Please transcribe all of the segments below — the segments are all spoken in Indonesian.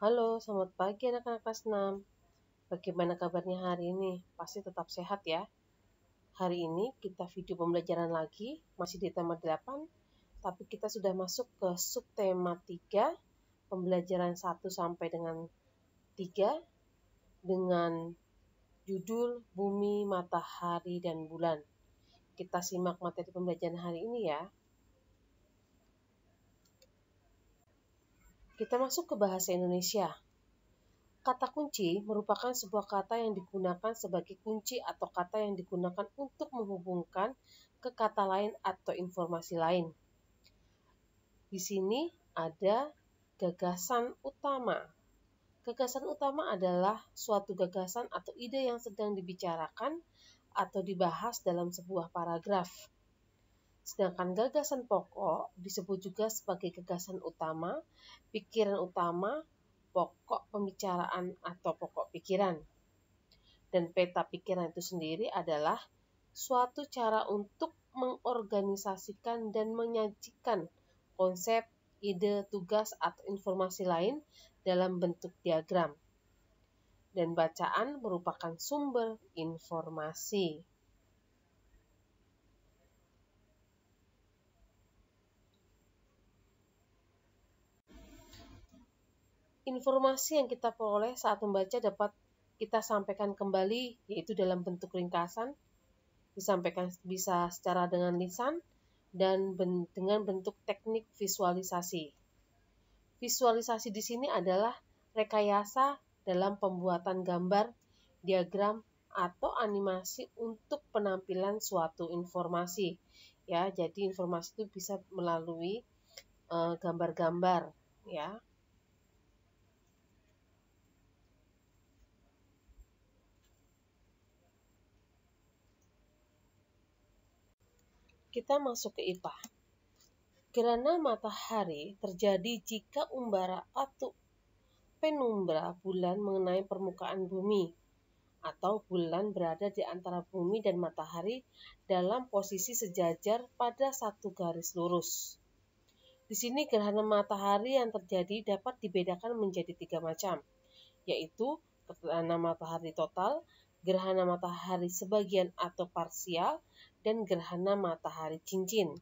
Halo, selamat pagi anak-anak kelas 6. Bagaimana kabarnya hari ini? Pasti tetap sehat ya. Hari ini kita video pembelajaran lagi, masih di tema 8, tapi kita sudah masuk ke subtema 3, pembelajaran 1 sampai dengan 3, dengan judul Bumi, Matahari, dan Bulan. Kita simak materi pembelajaran hari ini ya. Kita masuk ke bahasa Indonesia. Kata kunci merupakan sebuah kata yang digunakan sebagai kunci atau kata yang digunakan untuk menghubungkan ke kata lain atau informasi lain. Di sini ada gagasan utama. Gagasan utama adalah suatu gagasan atau ide yang sedang dibicarakan atau dibahas dalam sebuah paragraf. Sedangkan gagasan pokok disebut juga sebagai gagasan utama, pikiran utama, pokok pembicaraan atau pokok pikiran. Dan peta pikiran itu sendiri adalah suatu cara untuk mengorganisasikan dan menyajikan konsep, ide, tugas, atau informasi lain dalam bentuk diagram. Dan bacaan merupakan sumber informasi. Informasi yang kita peroleh saat membaca dapat kita sampaikan kembali, yaitu dalam bentuk ringkasan, disampaikan bisa secara dengan lisan, dan dengan bentuk teknik visualisasi. Visualisasi di sini adalah rekayasa dalam pembuatan gambar, diagram, atau animasi untuk penampilan suatu informasi. Ya, jadi informasi itu bisa melalui gambar-gambar, ya. Kita masuk ke IPA. Gerhana matahari terjadi jika umbara atau penumbra bulan mengenai permukaan bumi, atau bulan berada di antara bumi dan matahari dalam posisi sejajar pada satu garis lurus. Di sini gerhana matahari yang terjadi dapat dibedakan menjadi 3 macam, yaitu gerhana matahari total, gerhana matahari sebagian atau parsial, dan gerhana matahari cincin.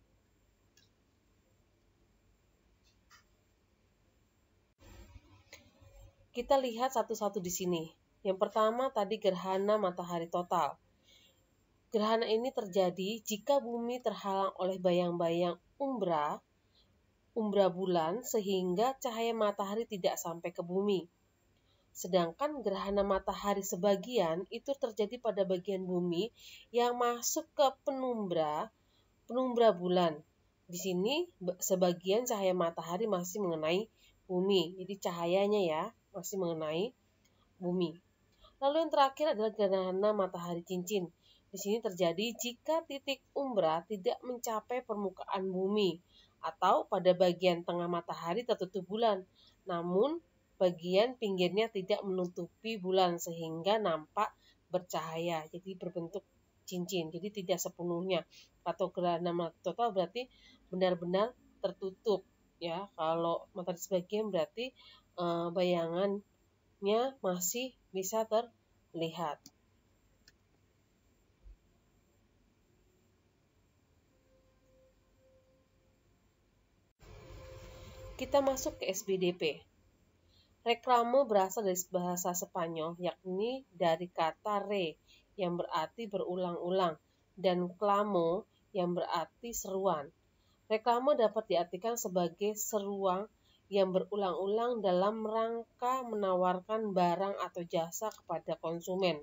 Kita lihat satu-satu di sini. Yang pertama tadi gerhana matahari total. Gerhana ini terjadi jika bumi terhalang oleh bayang-bayang umbra bulan sehingga cahaya matahari tidak sampai ke bumi. Sedangkan gerhana matahari sebagian itu terjadi pada bagian bumi yang masuk ke penumbra bulan. Di sini sebagian cahaya matahari masih mengenai bumi. Jadi cahayanya ya masih mengenai bumi. Lalu yang terakhir adalah gerhana matahari cincin. Di sini terjadi jika titik umbra tidak mencapai permukaan bumi atau pada bagian tengah matahari tertutup bulan. Namun bagian pinggirnya tidak menutupi bulan sehingga nampak bercahaya. Jadi berbentuk cincin. Jadi tidak sepenuhnya. Atau gerhana matahari total berarti benar-benar tertutup. Ya, kalau matahari sebagian berarti bayangannya masih bisa terlihat. Kita masuk ke SBDP. Reklame berasal dari bahasa Spanyol, yakni dari kata re yang berarti berulang-ulang dan clamo yang berarti seruan. Reklame dapat diartikan sebagai seruan yang berulang-ulang dalam rangka menawarkan barang atau jasa kepada konsumen.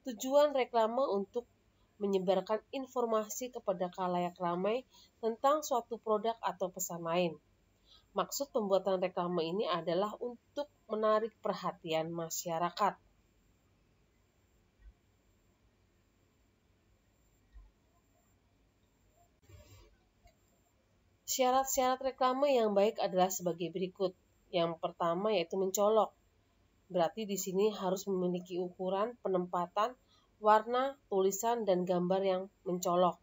Tujuan reklame untuk menyebarkan informasi kepada khalayak ramai tentang suatu produk atau pesan lain. Maksud pembuatan reklame ini adalah untuk menarik perhatian masyarakat. Syarat-syarat reklame yang baik adalah sebagai berikut. Yang pertama yaitu mencolok. Berarti di sini harus memiliki ukuran, penempatan, warna, tulisan, dan gambar yang mencolok.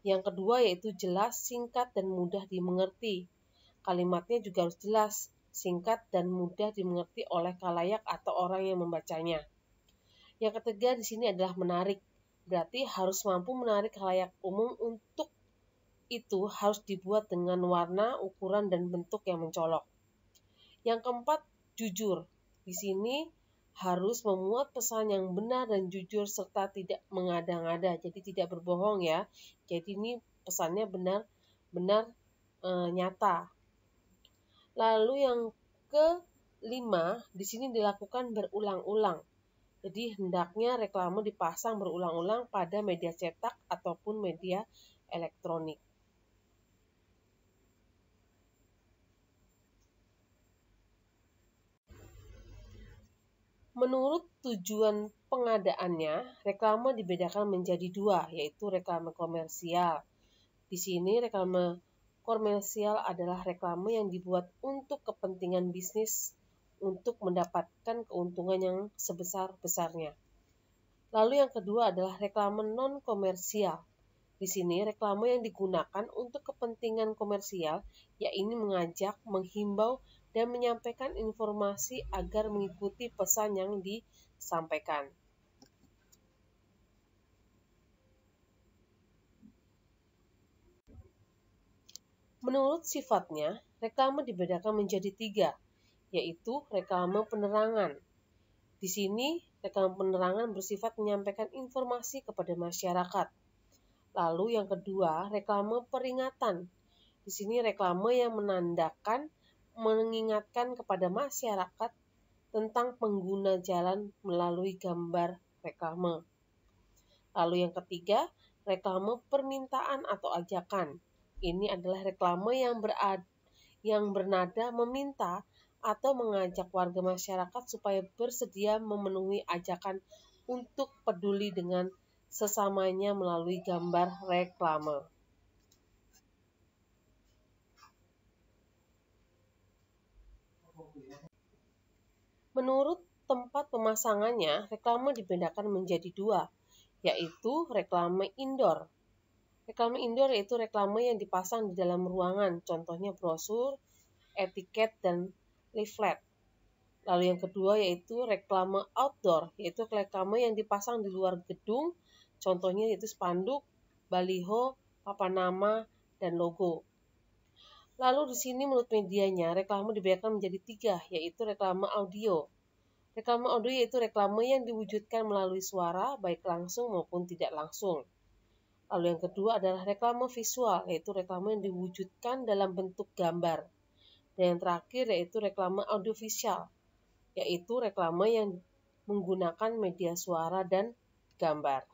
Yang kedua yaitu jelas, singkat, dan mudah dimengerti. Kalimatnya juga harus jelas, singkat dan mudah dimengerti oleh khalayak atau orang yang membacanya. Yang ketiga di sini adalah menarik. Berarti harus mampu menarik khalayak umum. Untuk itu harus dibuat dengan warna, ukuran, dan bentuk yang mencolok. Yang keempat, jujur. Di sini harus memuat pesan yang benar dan jujur serta tidak mengada-ngada. Jadi tidak berbohong ya. Jadi ini pesannya benar-benar nyata. Lalu yang kelima, di sini dilakukan berulang-ulang. Jadi hendaknya reklame dipasang berulang-ulang pada media cetak ataupun media elektronik. Menurut tujuan pengadaannya, reklame dibedakan menjadi dua, yaitu reklame komersial. Di sini reklame komersial adalah reklame yang dibuat untuk kepentingan bisnis untuk mendapatkan keuntungan yang sebesar-besarnya. Lalu yang kedua adalah reklame non-komersial. Di sini reklame yang digunakan untuk kepentingan komersial, yaitu mengajak, menghimbau, dan menyampaikan informasi agar mengikuti pesan yang disampaikan. Menurut sifatnya, reklame dibedakan menjadi tiga, yaitu reklame penerangan. Di sini, reklame penerangan bersifat menyampaikan informasi kepada masyarakat. Lalu yang kedua, reklame peringatan. Di sini reklame yang mengingatkan kepada masyarakat tentang pengguna jalan melalui gambar reklame. Lalu yang ketiga, reklame permintaan atau ajakan. Ini adalah reklame yang bernada meminta atau mengajak warga masyarakat supaya bersedia memenuhi ajakan untuk peduli dengan sesamanya melalui gambar reklame. Menurut tempat pemasangannya, reklame dibedakan menjadi dua, yaitu reklame indoor. Reklame indoor yaitu reklame yang dipasang di dalam ruangan, contohnya brosur, etiket, dan leaflet. Lalu yang kedua yaitu reklame outdoor, yaitu reklame yang dipasang di luar gedung, contohnya yaitu spanduk, baliho, papan nama, dan logo. Lalu di sini menurut medianya, reklame dibedakan menjadi tiga, yaitu reklame audio. Reklame audio yaitu reklame yang diwujudkan melalui suara, baik langsung maupun tidak langsung. Lalu yang kedua adalah reklame visual, yaitu reklame yang diwujudkan dalam bentuk gambar. Dan yang terakhir yaitu reklame audiovisual, yaitu reklame yang menggunakan media suara dan gambar.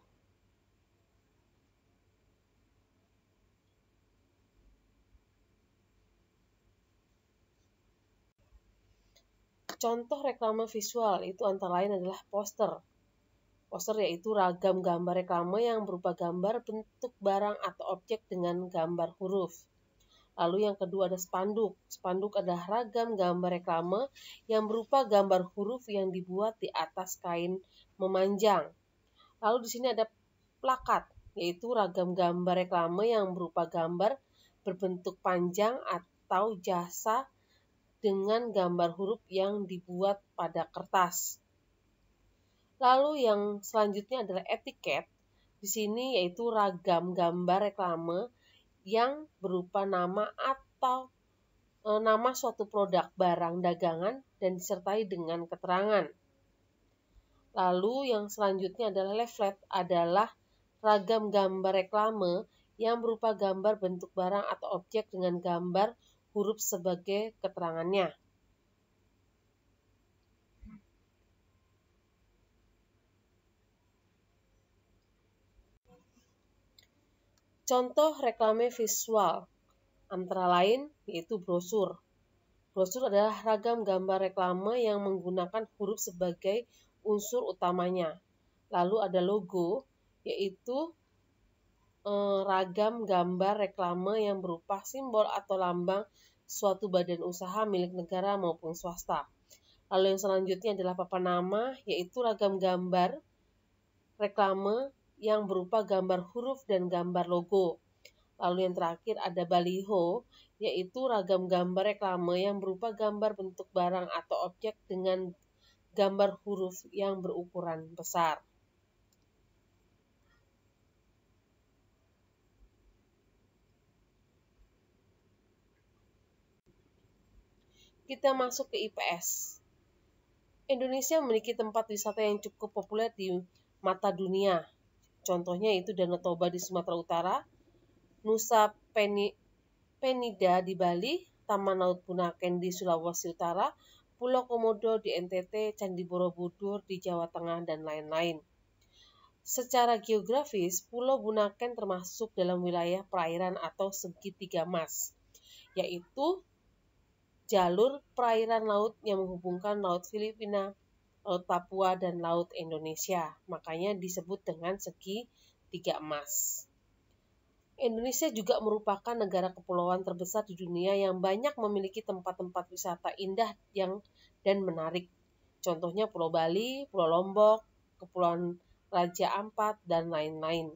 Contoh reklame visual itu antara lain adalah poster. Poster yaitu ragam gambar reklame yang berupa gambar bentuk barang atau objek dengan gambar huruf. Lalu yang kedua ada spanduk. Spanduk adalah ragam gambar reklame yang berupa gambar huruf yang dibuat di atas kain memanjang. Lalu di sini ada plakat, yaitu ragam gambar reklame yang berupa gambar berbentuk panjang atau jasa dengan gambar huruf yang dibuat pada kertas. Lalu yang selanjutnya adalah etiket. Di sini yaitu ragam gambar reklame yang berupa nama atau nama suatu produk, barang, dagangan, dan disertai dengan keterangan. Lalu yang selanjutnya adalah leaflet, adalah ragam gambar reklame yang berupa gambar bentuk barang atau objek dengan gambar huruf sebagai keterangannya. Contoh reklame visual antara lain yaitu brosur. Brosur adalah ragam gambar reklame yang menggunakan huruf sebagai unsur utamanya. Lalu ada logo, yaitu ragam gambar reklame yang berupa simbol atau lambang suatu badan usaha milik negara maupun swasta. Lalu yang selanjutnya adalah papan nama, yaitu ragam gambar reklame yang berupa gambar huruf dan gambar logo. Lalu yang terakhir ada baliho, yaitu ragam gambar reklame yang berupa gambar bentuk barang atau objek dengan gambar huruf yang berukuran besar. Kita masuk ke IPS. Indonesia memiliki tempat wisata yang cukup populer di mata dunia. Contohnya itu Danau Toba di Sumatera Utara, Nusa Penida di Bali, Taman Laut Bunaken di Sulawesi Utara, Pulau Komodo di NTT, Candi Borobudur di Jawa Tengah, dan lain-lain. Secara geografis, Pulau Bunaken termasuk dalam wilayah perairan atau segitiga emas, yaitu jalur perairan laut yang menghubungkan Laut Filipina, Laut Papua, dan Laut Indonesia. Makanya disebut dengan segitiga emas. Indonesia juga merupakan negara kepulauan terbesar di dunia yang banyak memiliki tempat-tempat wisata indah dan menarik. Contohnya Pulau Bali, Pulau Lombok, Kepulauan Raja Ampat, dan lain-lain.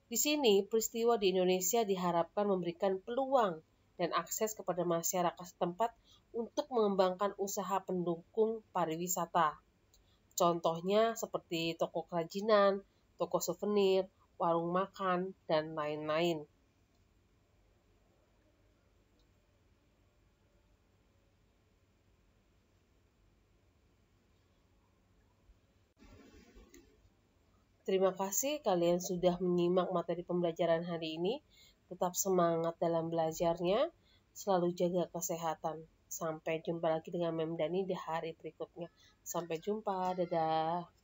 Di sini, peristiwa di Indonesia diharapkan memberikan peluang dan akses kepada masyarakat setempat untuk mengembangkan usaha pendukung pariwisata. Contohnya seperti toko kerajinan, toko souvenir, warung makan, dan lain-lain. Terima kasih kalian sudah menyimak materi pembelajaran hari ini. Tetap semangat dalam belajarnya, selalu jaga kesehatan. Sampai jumpa lagi dengan Mem Dani di hari berikutnya. Sampai jumpa, dadah.